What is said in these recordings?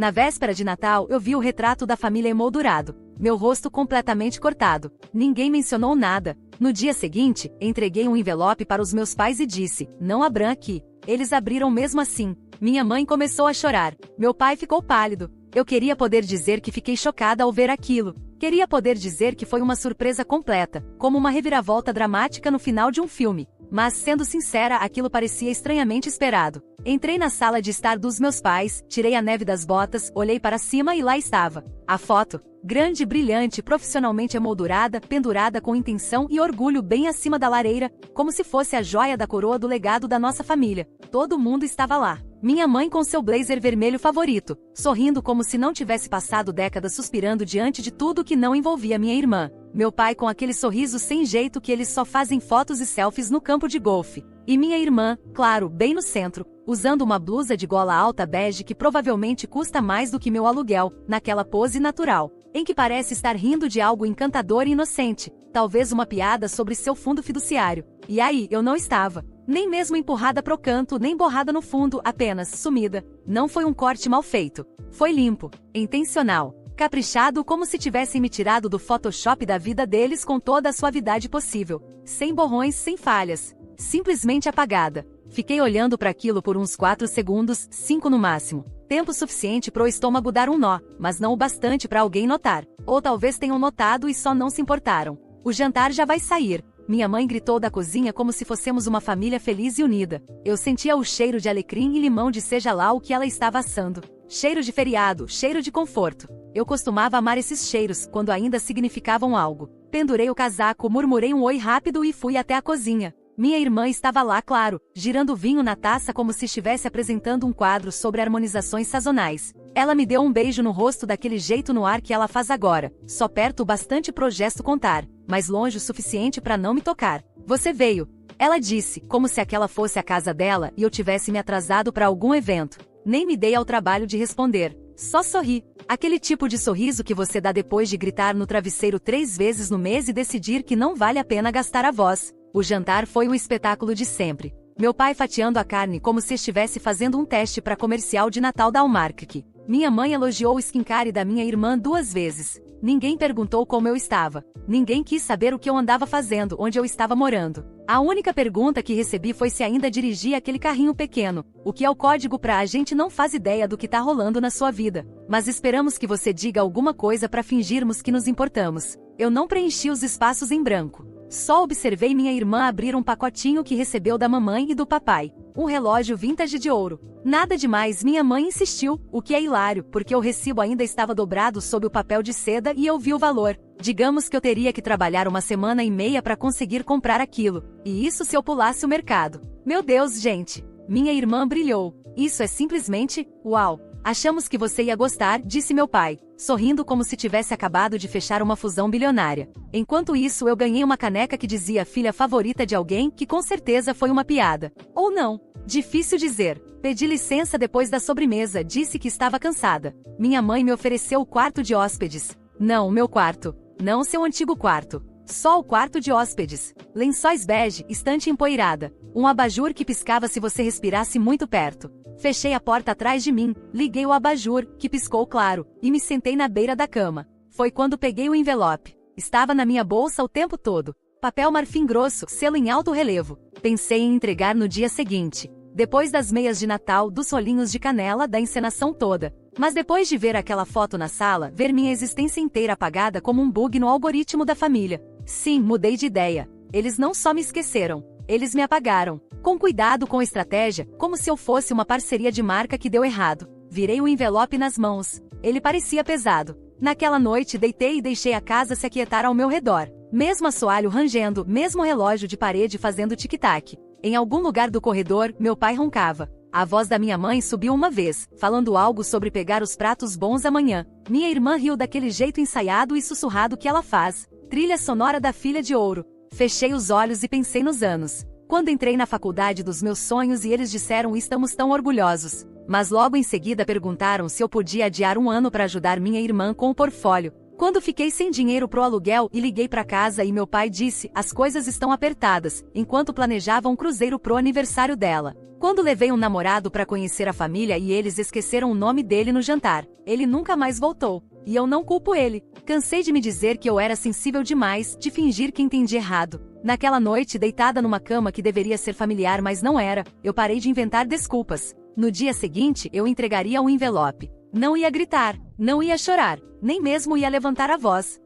Na véspera de Natal, eu vi o retrato da família emoldurado. Meu rosto completamente cortado. Ninguém mencionou nada. No dia seguinte, entreguei um envelope para os meus pais e disse: não abram aqui. Eles abriram mesmo assim. Minha mãe começou a chorar. Meu pai ficou pálido. Eu queria poder dizer que fiquei chocada ao ver aquilo. Queria poder dizer que foi uma surpresa completa, como uma reviravolta dramática no final de um filme. Mas, sendo sincera, aquilo parecia estranhamente esperado. Entrei na sala de estar dos meus pais, tirei a neve das botas, olhei para cima e lá estava. A foto. Grande, brilhante, profissionalmente emoldurada, pendurada com intenção e orgulho bem acima da lareira, como se fosse a joia da coroa do legado da nossa família. Todo mundo estava lá. Minha mãe com seu blazer vermelho favorito, sorrindo como se não tivesse passado décadas suspirando diante de tudo que não envolvia minha irmã. Meu pai com aquele sorriso sem jeito que eles só fazem fotos e selfies no campo de golfe. E minha irmã, claro, bem no centro, usando uma blusa de gola alta bege que provavelmente custa mais do que meu aluguel, naquela pose natural, em que parece estar rindo de algo encantador e inocente, talvez uma piada sobre seu fundo fiduciário. E aí, eu não estava. Nem mesmo empurrada pro canto, nem borrada no fundo, apenas sumida. Não foi um corte mal feito. Foi limpo, intencional, caprichado como se tivessem me tirado do Photoshop da vida deles com toda a suavidade possível. Sem borrões, sem falhas. Simplesmente apagada. Fiquei olhando para aquilo por uns 4 segundos, 5 no máximo. Tempo suficiente pro estômago dar um nó, mas não o bastante para alguém notar. Ou talvez tenham notado e só não se importaram. O jantar já vai sair. Minha mãe gritou da cozinha como se fossemos uma família feliz e unida. Eu sentia o cheiro de alecrim e limão de seja lá o que ela estava assando. Cheiro de feriado, cheiro de conforto. Eu costumava amar esses cheiros, quando ainda significavam algo. Pendurei o casaco, murmurei um oi rápido e fui até a cozinha. Minha irmã estava lá, claro, girando vinho na taça como se estivesse apresentando um quadro sobre harmonizações sazonais. Ela me deu um beijo no rosto daquele jeito no ar que ela faz agora, só perto o bastante pro gesto contar, mas longe o suficiente para não me tocar. Você veio. Ela disse, como se aquela fosse a casa dela e eu tivesse me atrasado para algum evento. Nem me dei ao trabalho de responder. Só sorri. Aquele tipo de sorriso que você dá depois de gritar no travesseiro 3 vezes no mês e decidir que não vale a pena gastar a voz. O jantar foi o espetáculo de sempre. Meu pai fatiando a carne como se estivesse fazendo um teste para comercial de Natal da Hallmark. Minha mãe elogiou o skincare da minha irmã 2 vezes. Ninguém perguntou como eu estava. Ninguém quis saber o que eu andava fazendo, onde eu estava morando. A única pergunta que recebi foi se ainda dirigia aquele carrinho pequeno. O que é o código pra a gente não faz ideia do que tá rolando na sua vida. Mas esperamos que você diga alguma coisa para fingirmos que nos importamos. Eu não preenchi os espaços em branco. Só observei minha irmã abrir um pacotinho que recebeu da mamãe e do papai. Um relógio vintage de ouro. Nada demais, minha mãe insistiu, o que é hilário, porque o recibo ainda estava dobrado sob o papel de seda e eu vi o valor. Digamos que eu teria que trabalhar 1 semana e meia para conseguir comprar aquilo. E isso se eu pulasse o mercado. Meu Deus, gente! Minha irmã brilhou. Isso é simplesmente, uau! Achamos que você ia gostar, disse meu pai, sorrindo como se tivesse acabado de fechar uma fusão bilionária. Enquanto isso eu ganhei uma caneca que dizia filha favorita de alguém, que com certeza foi uma piada. Ou não. Difícil dizer. Pedi licença depois da sobremesa, disse que estava cansada. Minha mãe me ofereceu o quarto de hóspedes. Não, meu quarto. Não seu antigo quarto. Só o quarto de hóspedes. Lençóis bege, estante empoeirada. Um abajur que piscava se você respirasse muito perto. Fechei a porta atrás de mim, liguei o abajur, que piscou claro, e me sentei na beira da cama. Foi quando peguei o envelope. Estava na minha bolsa o tempo todo. Papel marfim grosso, selo em alto relevo. Pensei em entregar no dia seguinte. Depois das meias de Natal, dos rolinhos de canela, da encenação toda. Mas depois de ver aquela foto na sala, ver minha existência inteira apagada como um bug no algoritmo da família. Sim, mudei de ideia. Eles não só me esqueceram. Eles me apagaram. Com cuidado, com estratégia, como se eu fosse uma parceria de marca que deu errado. Virei o envelope nas mãos. Ele parecia pesado. Naquela noite deitei e deixei a casa se aquietar ao meu redor. Mesmo assoalho rangendo, mesmo relógio de parede fazendo tic-tac. Em algum lugar do corredor, meu pai roncava. A voz da minha mãe subiu uma vez, falando algo sobre pegar os pratos bons amanhã. Minha irmã riu daquele jeito ensaiado e sussurrado que ela faz. Trilha sonora da filha de ouro. Fechei os olhos e pensei nos anos. Quando entrei na faculdade dos meus sonhos e eles disseram estamos tão orgulhosos. Mas logo em seguida perguntaram se eu podia adiar 1 ano para ajudar minha irmã com o portfólio. Quando fiquei sem dinheiro pro aluguel e liguei pra casa e meu pai disse, as coisas estão apertadas, enquanto planejava um cruzeiro pro aniversário dela. Quando levei um namorado pra conhecer a família e eles esqueceram o nome dele no jantar, ele nunca mais voltou. E eu não culpo ele. Cansei de me dizer que eu era sensível demais, de fingir que entendi errado. Naquela noite, deitada numa cama que deveria ser familiar mas não era, eu parei de inventar desculpas. No dia seguinte, eu entregaria um envelope. Não ia gritar, não ia chorar, nem mesmo ia levantar a voz.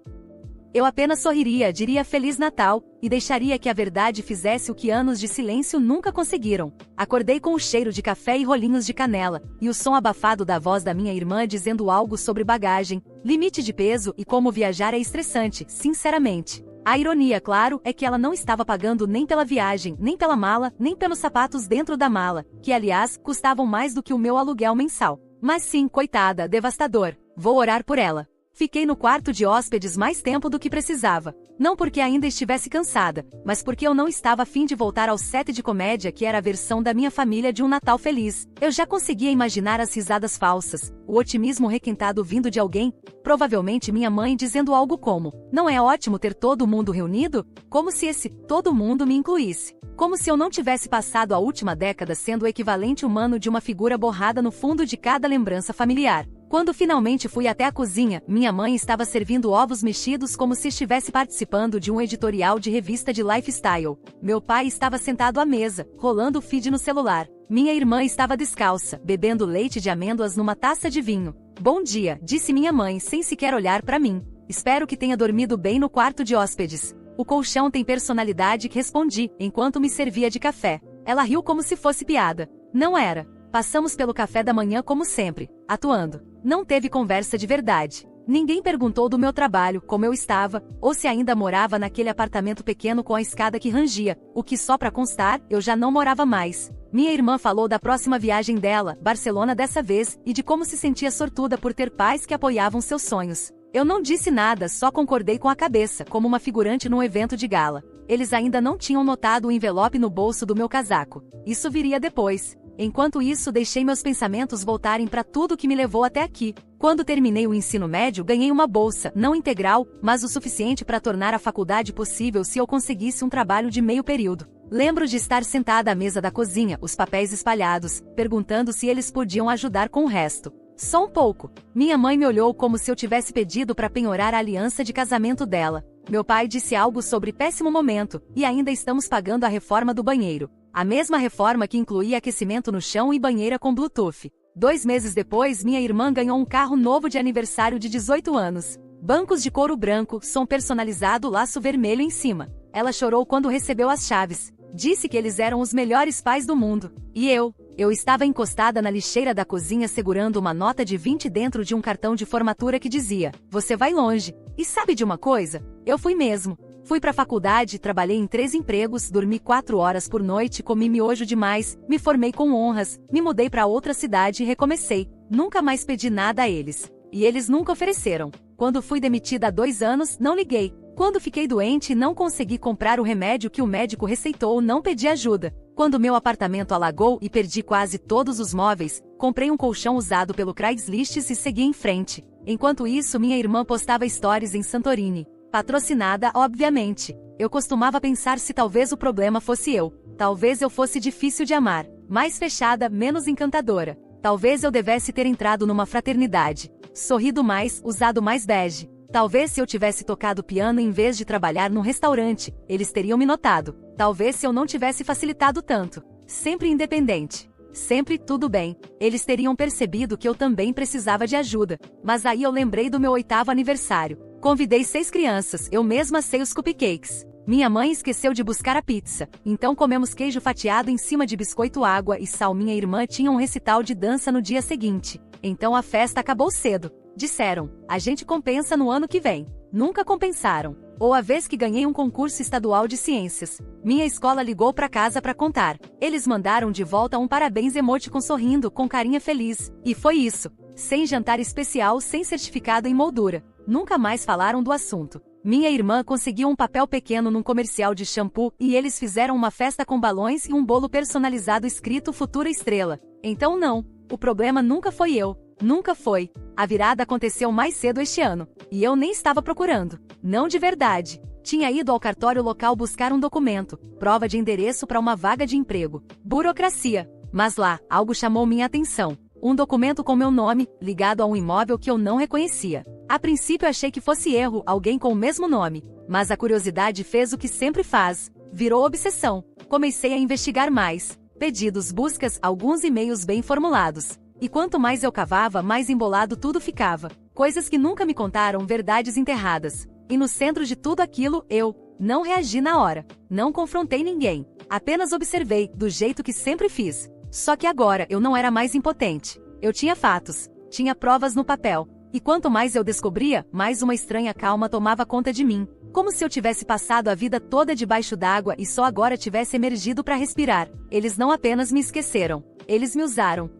Eu apenas sorriria, diria Feliz Natal, e deixaria que a verdade fizesse o que anos de silêncio nunca conseguiram. Acordei com o cheiro de café e rolinhos de canela, e o som abafado da voz da minha irmã dizendo algo sobre bagagem, limite de peso e como viajar é estressante, sinceramente. A ironia, claro, é que ela não estava pagando nem pela viagem, nem pela mala, nem pelos sapatos dentro da mala, que aliás, custavam mais do que o meu aluguel mensal. Mas sim, coitada, devastador. Vou orar por ela. Fiquei no quarto de hóspedes mais tempo do que precisava. Não porque ainda estivesse cansada, mas porque eu não estava a fim de voltar ao set de comédia que era a versão da minha família de um Natal feliz. Eu já conseguia imaginar as risadas falsas, o otimismo requintado vindo de alguém, provavelmente minha mãe dizendo algo como, não é ótimo ter todo mundo reunido? Como se esse todo mundo me incluísse. Como se eu não tivesse passado a última década sendo o equivalente humano de uma figura borrada no fundo de cada lembrança familiar. Quando finalmente fui até a cozinha, minha mãe estava servindo ovos mexidos como se estivesse participando de um editorial de revista de lifestyle. Meu pai estava sentado à mesa, rolando o feed no celular. Minha irmã estava descalça, bebendo leite de amêndoas numa taça de vinho. Bom dia, disse minha mãe sem sequer olhar para mim. Espero que tenha dormido bem no quarto de hóspedes. O colchão tem personalidade, respondi, enquanto me servia de café. Ela riu como se fosse piada. Não era. Passamos pelo café da manhã como sempre, atuando. Não teve conversa de verdade. Ninguém perguntou do meu trabalho, como eu estava, ou se ainda morava naquele apartamento pequeno com a escada que rangia, o que só pra constar, eu já não morava mais. Minha irmã falou da próxima viagem dela, Barcelona dessa vez, e de como se sentia sortuda por ter pais que apoiavam seus sonhos. Eu não disse nada, só concordei com a cabeça, como uma figurante num evento de gala. Eles ainda não tinham notado o envelope no bolso do meu casaco. Isso viria depois. Enquanto isso, deixei meus pensamentos voltarem para tudo que me levou até aqui. Quando terminei o ensino médio, ganhei uma bolsa, não integral, mas o suficiente para tornar a faculdade possível se eu conseguisse um trabalho de meio período. Lembro de estar sentada à mesa da cozinha, os papéis espalhados, perguntando se eles podiam ajudar com o resto. Só um pouco. Minha mãe me olhou como se eu tivesse pedido para penhorar a aliança de casamento dela. Meu pai disse algo sobre péssimo momento, e ainda estamos pagando a reforma do banheiro. A mesma reforma que incluía aquecimento no chão e banheira com Bluetooth. 2 meses depois, minha irmã ganhou um carro novo de aniversário de 18 anos. Bancos de couro branco, som personalizado, laço vermelho em cima. Ela chorou quando recebeu as chaves. Disse que eles eram os melhores pais do mundo. E eu estava encostada na lixeira da cozinha segurando uma nota de 20 dentro de um cartão de formatura que dizia, você vai longe. E sabe de uma coisa? Eu fui mesmo. Fui pra faculdade, trabalhei em 3 empregos, dormi 4 horas por noite, comi miojo demais, me formei com honras, me mudei pra outra cidade e recomecei. Nunca mais pedi nada a eles. E eles nunca ofereceram. Quando fui demitida há 2 anos, não liguei. Quando fiquei doente e não consegui comprar o remédio que o médico receitou, não pedi ajuda. Quando meu apartamento alagou e perdi quase todos os móveis, comprei um colchão usado pelo Craigslist e segui em frente. Enquanto isso, minha irmã postava stories em Santorini. Patrocinada, obviamente. Eu costumava pensar se talvez o problema fosse eu. Talvez eu fosse difícil de amar. Mais fechada, menos encantadora. Talvez eu devesse ter entrado numa fraternidade. Sorrido mais, usado mais bege. Talvez se eu tivesse tocado piano em vez de trabalhar num restaurante, eles teriam me notado. Talvez se eu não tivesse facilitado tanto. Sempre independente. Sempre tudo bem. Eles teriam percebido que eu também precisava de ajuda. Mas aí eu lembrei do meu 8º aniversário. Convidei 6 crianças, eu mesma assei os cupcakes. Minha mãe esqueceu de buscar a pizza, então comemos queijo fatiado em cima de biscoito, água e sal. Minha irmã tinha um recital de dança no dia seguinte. Então a festa acabou cedo. Disseram, a gente compensa no ano que vem. Nunca compensaram. Ou a vez que ganhei um concurso estadual de ciências. Minha escola ligou pra casa pra contar. Eles mandaram de volta um parabéns emoticon sorrindo, com carinha feliz. E foi isso. Sem jantar especial, sem certificado em moldura. Nunca mais falaram do assunto. Minha irmã conseguiu um papel pequeno num comercial de shampoo e eles fizeram uma festa com balões e um bolo personalizado escrito Futura Estrela. Então não, o problema nunca foi eu. Nunca foi. A virada aconteceu mais cedo este ano, e eu nem estava procurando. Não de verdade. Tinha ido ao cartório local buscar um documento, prova de endereço para uma vaga de emprego. Burocracia. Mas lá, algo chamou minha atenção. Um documento com meu nome, ligado a um imóvel que eu não reconhecia. A princípio achei que fosse erro, alguém com o mesmo nome. Mas a curiosidade fez o que sempre faz. Virou obsessão. Comecei a investigar mais. Pedidos, buscas, alguns e-mails bem formulados. E quanto mais eu cavava, mais embolado tudo ficava. Coisas que nunca me contaram, verdades enterradas. E no centro de tudo aquilo, eu não reagi na hora. Não confrontei ninguém. Apenas observei, do jeito que sempre fiz. Só que agora eu não era mais impotente. Eu tinha fatos. Tinha provas no papel. E quanto mais eu descobria, mais uma estranha calma tomava conta de mim. Como se eu tivesse passado a vida toda debaixo d'água e só agora tivesse emergido para respirar. Eles não apenas me esqueceram. Eles me usaram.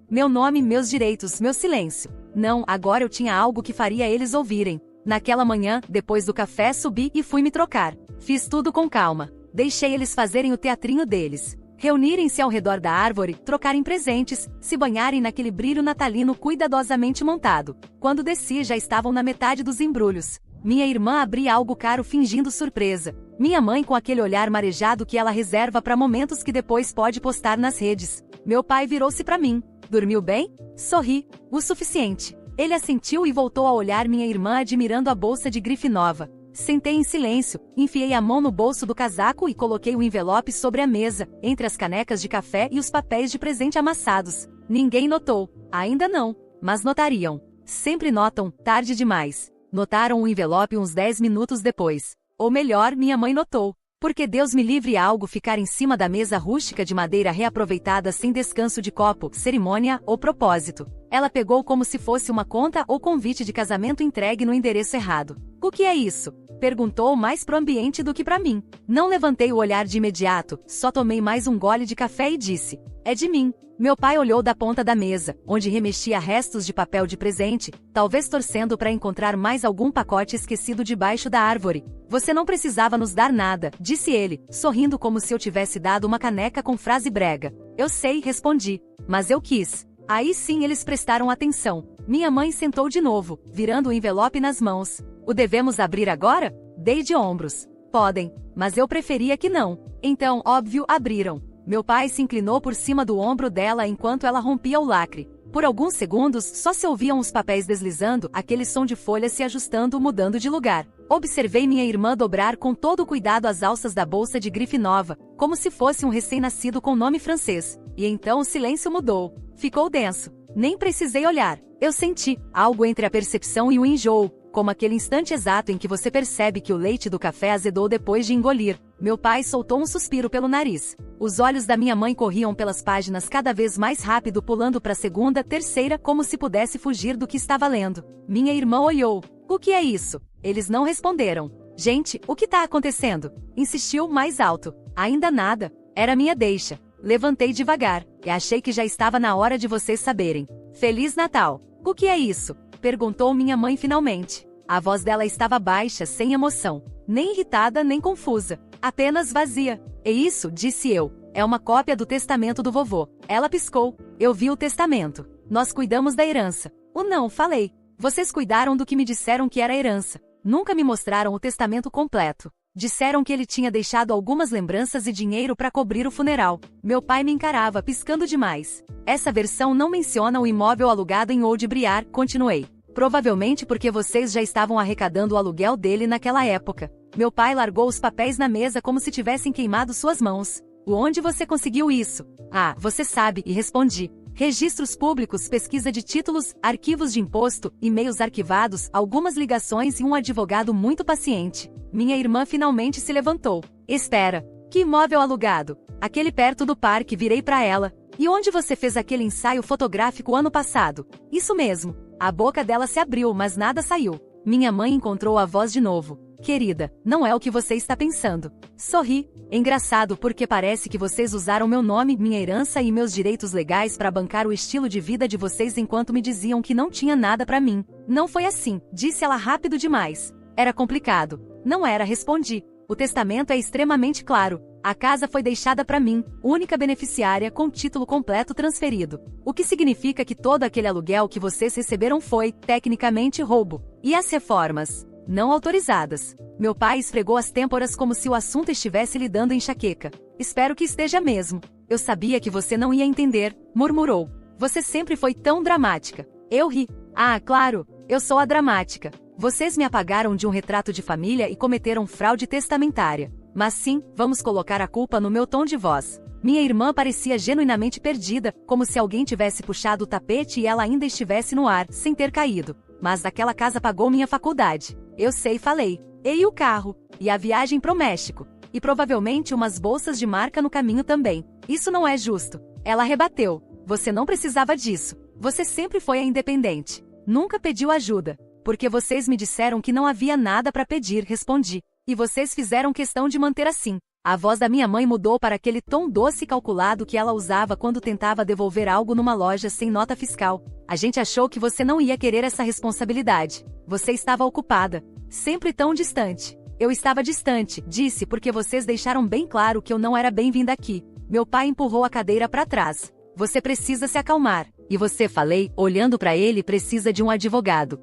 Meu nome, meus direitos, meu silêncio. Não, agora eu tinha algo que faria eles ouvirem. Naquela manhã, depois do café, subi e fui me trocar. Fiz tudo com calma. Deixei eles fazerem o teatrinho deles. Reunirem-se ao redor da árvore, trocarem presentes, se banharem naquele brilho natalino cuidadosamente montado. Quando desci, já estavam na metade dos embrulhos. Minha irmã abria algo caro fingindo surpresa. Minha mãe com aquele olhar marejado que ela reserva para momentos que depois pode postar nas redes. Meu pai virou-se para mim. Dormiu bem? Sorri. O suficiente. Ele assentiu e voltou a olhar minha irmã admirando a bolsa de grife nova. Sentei em silêncio, enfiei a mão no bolso do casaco e coloquei o envelope sobre a mesa, entre as canecas de café e os papéis de presente amassados. Ninguém notou. Ainda não. Mas notariam. Sempre notam, tarde demais. Notaram o envelope uns 10 minutos depois. Ou melhor, minha mãe notou. Porque Deus me livre algo ficar em cima da mesa rústica de madeira reaproveitada sem descanso de copo, cerimônia ou propósito. Ela pegou como se fosse uma conta ou convite de casamento entregue no endereço errado. O que é isso? Perguntou mais pro ambiente do que para mim. Não levantei o olhar de imediato, só tomei mais um gole de café e disse: é de mim. Meu pai olhou da ponta da mesa, onde remexia restos de papel de presente, talvez torcendo para encontrar mais algum pacote esquecido debaixo da árvore. Você não precisava nos dar nada, disse ele, sorrindo como se eu tivesse dado uma caneca com frase brega. Eu sei, respondi. Mas eu quis. Aí sim eles prestaram atenção. Minha mãe sentou de novo, virando o envelope nas mãos. O devemos abrir agora? Dei de ombros. Podem, mas eu preferia que não. Então, óbvio, abriram. Meu pai se inclinou por cima do ombro dela enquanto ela rompia o lacre. Por alguns segundos, só se ouviam os papéis deslizando, aquele som de folhas se ajustando, mudando de lugar. Observei minha irmã dobrar com todo cuidado as alças da bolsa de grife nova, como se fosse um recém-nascido com nome francês. E então o silêncio mudou. Ficou denso. Nem precisei olhar. Eu senti algo entre a percepção e o enjoo, como aquele instante exato em que você percebe que o leite do café azedou depois de engolir. Meu pai soltou um suspiro pelo nariz. Os olhos da minha mãe corriam pelas páginas cada vez mais rápido, pulando para a segunda, terceira, como se pudesse fugir do que estava lendo. Minha irmã olhou. O que é isso? Eles não responderam. Gente, o que está acontecendo? Insistiu mais alto. Ainda nada. Era minha deixa. Levantei devagar, e achei que já estava na hora de vocês saberem. Feliz Natal! O que é isso? Perguntou minha mãe finalmente. A voz dela estava baixa, sem emoção. Nem irritada, nem confusa. Apenas vazia. E isso, disse eu, é uma cópia do testamento do vovô. Ela piscou. Eu vi o testamento. Nós cuidamos da herança. O não, falei. Vocês cuidaram do que me disseram que era herança. Nunca me mostraram o testamento completo. Disseram que ele tinha deixado algumas lembranças e dinheiro para cobrir o funeral. Meu pai me encarava, piscando demais. Essa versão não menciona o imóvel alugado em Old Briar, continuei. Provavelmente porque vocês já estavam arrecadando o aluguel dele naquela época. Meu pai largou os papéis na mesa como se tivessem queimado suas mãos. Onde você conseguiu isso? Ah, você sabe, e respondi. Registros públicos, pesquisa de títulos, arquivos de imposto, e-mails arquivados, algumas ligações e um advogado muito paciente. Minha irmã finalmente se levantou. Espera. Que imóvel alugado? Aquele perto do parque, virei para ela. E onde você fez aquele ensaio fotográfico ano passado? Isso mesmo. A boca dela se abriu, mas nada saiu. Minha mãe encontrou a voz de novo. Querida, não é o que você está pensando. Sorri. Engraçado porque parece que vocês usaram meu nome, minha herança e meus direitos legais para bancar o estilo de vida de vocês enquanto me diziam que não tinha nada para mim. Não foi assim, disse ela rápido demais. Era complicado. Não era, respondi. O testamento é extremamente claro. A casa foi deixada para mim, única beneficiária com título completo transferido. O que significa que todo aquele aluguel que vocês receberam foi, tecnicamente, roubo. E as reformas? Não autorizadas. Meu pai esfregou as têmporas como se o assunto estivesse lhe dando enxaqueca. Espero que esteja mesmo. Eu sabia que você não ia entender, murmurou. Você sempre foi tão dramática. Eu ri. Ah, claro, eu sou a dramática. Vocês me apagaram de um retrato de família e cometeram fraude testamentária. Mas sim, vamos colocar a culpa no meu tom de voz. Minha irmã parecia genuinamente perdida, como se alguém tivesse puxado o tapete e ela ainda estivesse no ar, sem ter caído. Mas aquela casa pagou minha faculdade. Eu sei, falei. E o carro? E a viagem pro México? E provavelmente umas bolsas de marca no caminho também. Isso não é justo. Ela rebateu. Você não precisava disso. Você sempre foi a independente. Nunca pediu ajuda. Porque vocês me disseram que não havia nada para pedir, respondi. E vocês fizeram questão de manter assim. A voz da minha mãe mudou para aquele tom doce e calculado que ela usava quando tentava devolver algo numa loja sem nota fiscal. A gente achou que você não ia querer essa responsabilidade. Você estava ocupada. Sempre tão distante. Eu estava distante, disse, porque vocês deixaram bem claro que eu não era bem-vinda aqui. Meu pai empurrou a cadeira para trás. Você precisa se acalmar. E você, falei, olhando para ele, precisa de um advogado.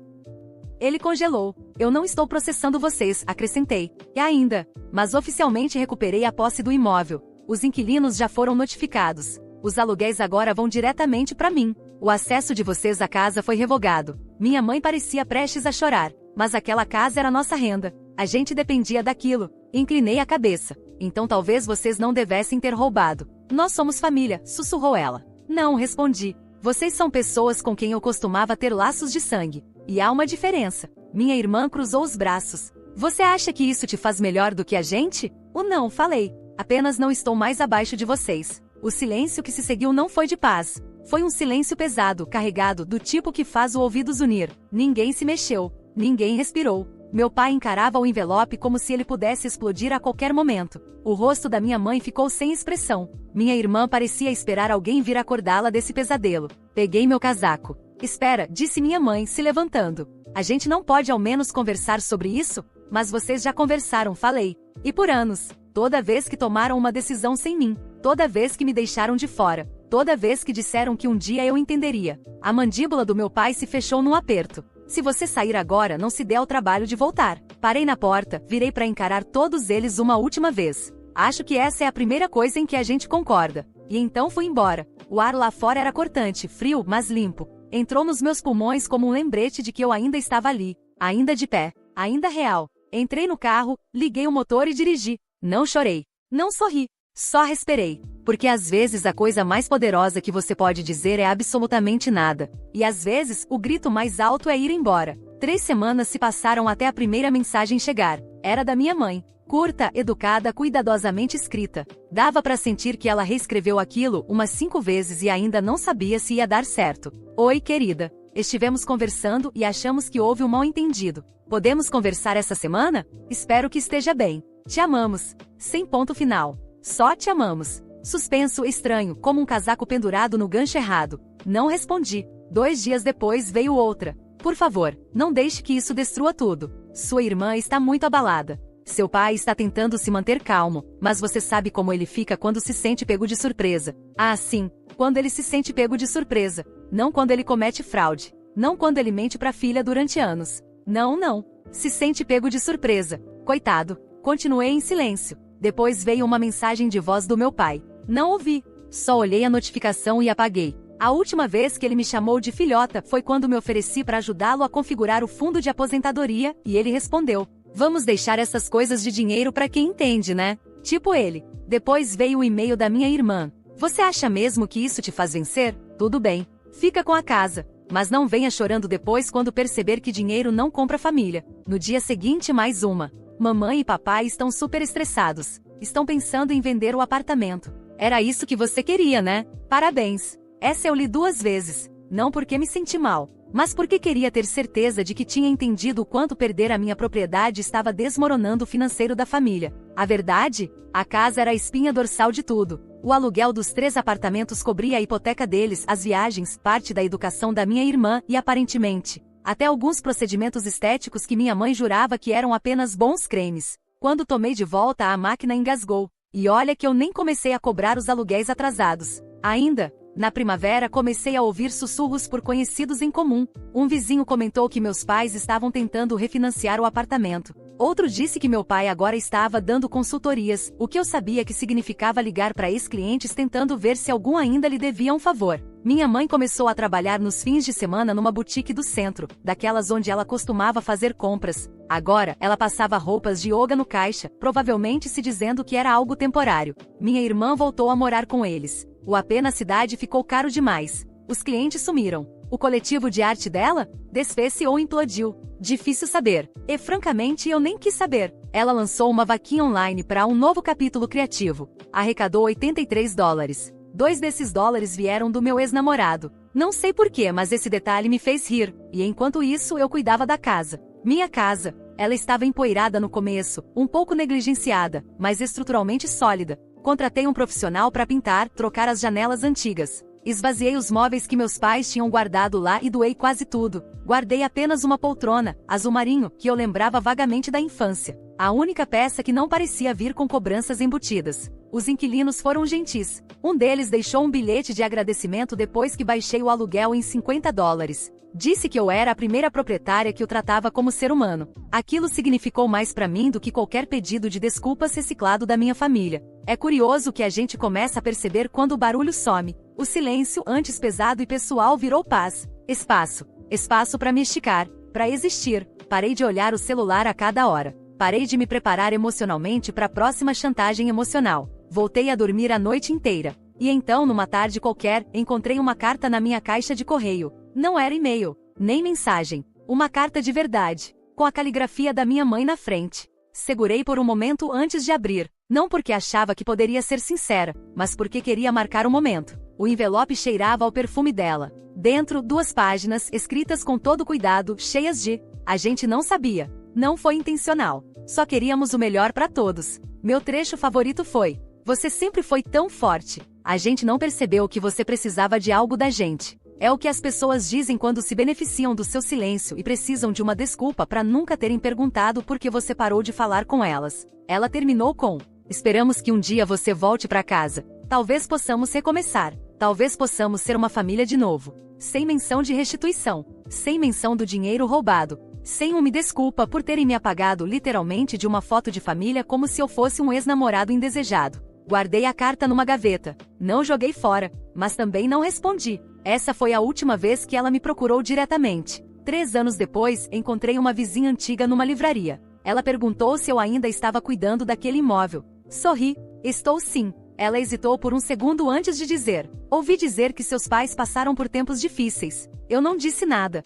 Ele congelou. Eu não estou processando vocês, acrescentei. E ainda. Mas oficialmente recuperei a posse do imóvel. Os inquilinos já foram notificados. Os aluguéis agora vão diretamente para mim. O acesso de vocês à casa foi revogado. Minha mãe parecia prestes a chorar. Mas aquela casa era nossa renda. A gente dependia daquilo. Inclinei a cabeça. Então talvez vocês não devessem ter roubado. Nós somos família, sussurrou ela. Não, respondi. Vocês são pessoas com quem eu costumava ter laços de sangue. E há uma diferença. Minha irmã cruzou os braços. Você acha que isso te faz melhor do que a gente? O não, falei. Apenas não estou mais abaixo de vocês. O silêncio que se seguiu não foi de paz. Foi um silêncio pesado, carregado, do tipo que faz o ouvido zunir. Ninguém se mexeu. Ninguém respirou. Meu pai encarava o envelope como se ele pudesse explodir a qualquer momento. O rosto da minha mãe ficou sem expressão. Minha irmã parecia esperar alguém vir acordá-la desse pesadelo. Peguei meu casaco. Espera, disse minha mãe, se levantando. A gente não pode ao menos conversar sobre isso? Mas vocês já conversaram, falei. E por anos. Toda vez que tomaram uma decisão sem mim. Toda vez que me deixaram de fora. Toda vez que disseram que um dia eu entenderia. A mandíbula do meu pai se fechou num aperto. Se você sair agora, não se dê ao trabalho de voltar. Parei na porta, virei para encarar todos eles uma última vez. Acho que essa é a primeira coisa em que a gente concorda. E então fui embora. O ar lá fora era cortante, frio, mas limpo. Entrou nos meus pulmões como um lembrete de que eu ainda estava ali. Ainda de pé. Ainda real. Entrei no carro, liguei o motor e dirigi. Não chorei. Não sorri. Só respirei. Porque às vezes a coisa mais poderosa que você pode dizer é absolutamente nada. E às vezes, o grito mais alto é ir embora. 3 semanas se passaram até a primeira mensagem chegar. Era da minha mãe. Curta, educada, cuidadosamente escrita. Dava para sentir que ela reescreveu aquilo umas 5 vezes e ainda não sabia se ia dar certo. Oi, querida. Estivemos conversando e achamos que houve um mal-entendido. Podemos conversar essa semana? Espero que esteja bem. Te amamos. Sem ponto final. Só te amamos. Suspenso estranho, como um casaco pendurado no gancho errado. Não respondi. 2 dias depois veio outra. Por favor, não deixe que isso destrua tudo. Sua irmã está muito abalada. Seu pai está tentando se manter calmo, mas você sabe como ele fica quando se sente pego de surpresa. Ah, sim, quando ele se sente pego de surpresa. Não quando ele comete fraude. Não quando ele mente para a filha durante anos. Não, não. Se sente pego de surpresa. Coitado. Continuei em silêncio. Depois veio uma mensagem de voz do meu pai. Não ouvi. Só olhei a notificação e apaguei. A última vez que ele me chamou de filhota foi quando me ofereci para ajudá-lo a configurar o fundo de aposentadoria, e ele respondeu: vamos deixar essas coisas de dinheiro para quem entende, né? Tipo ele. Depois veio o e-mail da minha irmã. Você acha mesmo que isso te faz vencer? Tudo bem. Fica com a casa. Mas não venha chorando depois quando perceber que dinheiro não compra família. No dia seguinte, mais uma. Mamãe e papai estão super estressados. Estão pensando em vender o apartamento. Era isso que você queria, né? Parabéns. Essa eu li 2 vezes. Não porque me senti mal, mas porque queria ter certeza de que tinha entendido o quanto perder a minha propriedade estava desmoronando o financeiro da família. A verdade? A casa era a espinha dorsal de tudo. O aluguel dos 3 apartamentos cobria a hipoteca deles, as viagens, parte da educação da minha irmã e, aparentemente, até alguns procedimentos estéticos que minha mãe jurava que eram apenas bons cremes. Quando tomei de volta, a máquina engasgou. E olha que eu nem comecei a cobrar os aluguéis atrasados. Ainda, na primavera comecei a ouvir sussurros por conhecidos em comum. Um vizinho comentou que meus pais estavam tentando refinanciar o apartamento. Outro disse que meu pai agora estava dando consultorias, o que eu sabia que significava ligar para ex-clientes tentando ver se algum ainda lhe devia um favor. Minha mãe começou a trabalhar nos fins de semana numa boutique do centro, daquelas onde ela costumava fazer compras. Agora, ela passava roupas de yoga no caixa, provavelmente se dizendo que era algo temporário. Minha irmã voltou a morar com eles. O AP na cidade ficou caro demais. Os clientes sumiram. O coletivo de arte dela? Desfez-se ou implodiu? Difícil saber. E francamente eu nem quis saber. Ela lançou uma vaquinha online para um novo capítulo criativo. Arrecadou $83. 2 desses dólares vieram do meu ex-namorado. Não sei porquê, mas esse detalhe me fez rir. E enquanto isso eu cuidava da casa. Minha casa. Ela estava empoeirada no começo, um pouco negligenciada, mas estruturalmente sólida. Contratei um profissional para pintar, trocar as janelas antigas. Esvaziei os móveis que meus pais tinham guardado lá e doei quase tudo. Guardei apenas uma poltrona, azul marinho, que eu lembrava vagamente da infância. A única peça que não parecia vir com cobranças embutidas. Os inquilinos foram gentis. Um deles deixou um bilhete de agradecimento depois que baixei o aluguel em $50. Disse que eu era a primeira proprietária que o tratava como ser humano. Aquilo significou mais para mim do que qualquer pedido de desculpas reciclado da minha família. É curioso que a gente começa a perceber quando o barulho some. O silêncio, antes pesado e pessoal, virou paz. Espaço. Espaço para me esticar, para existir. Parei de olhar o celular a cada hora. Parei de me preparar emocionalmente para a próxima chantagem emocional. Voltei a dormir a noite inteira. E então, numa tarde qualquer, encontrei uma carta na minha caixa de correio. Não era e-mail, nem mensagem. Uma carta de verdade, com a caligrafia da minha mãe na frente. Segurei por um momento antes de abrir. Não porque achava que poderia ser sincera, mas porque queria marcar o momento. O envelope cheirava ao perfume dela. Dentro, 2 páginas, escritas com todo cuidado, cheias de... A gente não sabia. Não foi intencional. Só queríamos o melhor para todos. Meu trecho favorito foi: você sempre foi tão forte. A gente não percebeu que você precisava de algo da gente. É o que as pessoas dizem quando se beneficiam do seu silêncio e precisam de uma desculpa para nunca terem perguntado por que você parou de falar com elas. Ela terminou com: esperamos que um dia você volte para casa. Talvez possamos recomeçar. Talvez possamos ser uma família de novo. Sem menção de restituição. Sem menção do dinheiro roubado. Sem uma desculpa por terem me apagado literalmente de uma foto de família como se eu fosse um ex-namorado indesejado. Guardei a carta numa gaveta. Não joguei fora, mas também não respondi. Essa foi a última vez que ela me procurou diretamente. 3 anos depois, encontrei uma vizinha antiga numa livraria. Ela perguntou se eu ainda estava cuidando daquele imóvel. Sorri. Estou sim. Ela hesitou por um segundo antes de dizer: ouvi dizer que seus pais passaram por tempos difíceis. Eu não disse nada.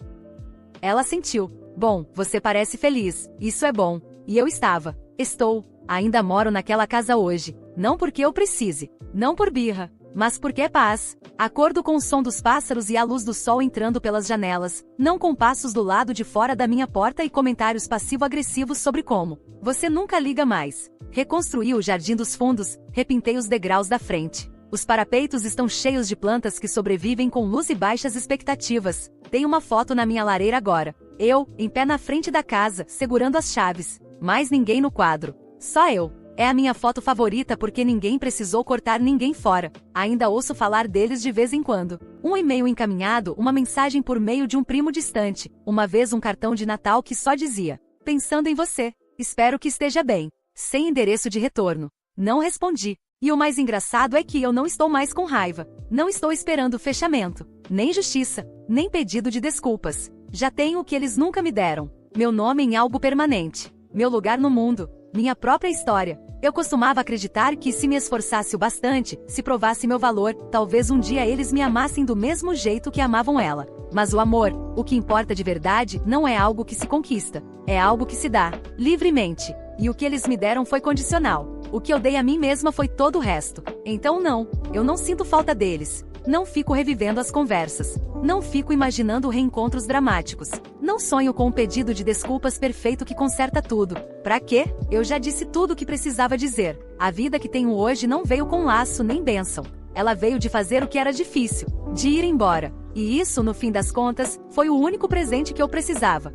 Ela sentiu. Bom, você parece feliz. Isso é bom. E eu estava. Estou. Ainda moro naquela casa hoje. Não porque eu precise. Não por birra. Mas porque é paz. Acordo com o som dos pássaros e a luz do sol entrando pelas janelas, não com passos do lado de fora da minha porta e comentários passivo-agressivos sobre como você nunca liga mais. Reconstruí o jardim dos fundos, repintei os degraus da frente. Os parapeitos estão cheios de plantas que sobrevivem com luz e baixas expectativas. Tem uma foto na minha lareira agora. Eu, em pé na frente da casa, segurando as chaves. Mais ninguém no quadro. Só eu. É a minha foto favorita porque ninguém precisou cortar ninguém fora. Ainda ouço falar deles de vez em quando. Um e-mail encaminhado, uma mensagem por meio de um primo distante. Uma vez um cartão de Natal que só dizia: pensando em você. Espero que esteja bem. Sem endereço de retorno. Não respondi. E o mais engraçado é que eu não estou mais com raiva. Não estou esperando fechamento. Nem justiça. Nem pedido de desculpas. Já tenho o que eles nunca me deram. Meu nome em algo permanente. Meu lugar no mundo. Minha própria história. Eu costumava acreditar que se me esforçasse o bastante, se provasse meu valor, talvez um dia eles me amassem do mesmo jeito que amavam ela. Mas o amor, o que importa de verdade, não é algo que se conquista. É algo que se dá, livremente. E o que eles me deram foi condicional. O que eu dei a mim mesma foi todo o resto. Então não, eu não sinto falta deles. Não fico revivendo as conversas. Não fico imaginando reencontros dramáticos. Não sonho com um pedido de desculpas perfeito que conserta tudo. Pra quê? Eu já disse tudo o que precisava dizer. A vida que tenho hoje não veio com laço nem bênção. Ela veio de fazer o que era difícil, de ir embora. E isso, no fim das contas, foi o único presente que eu precisava.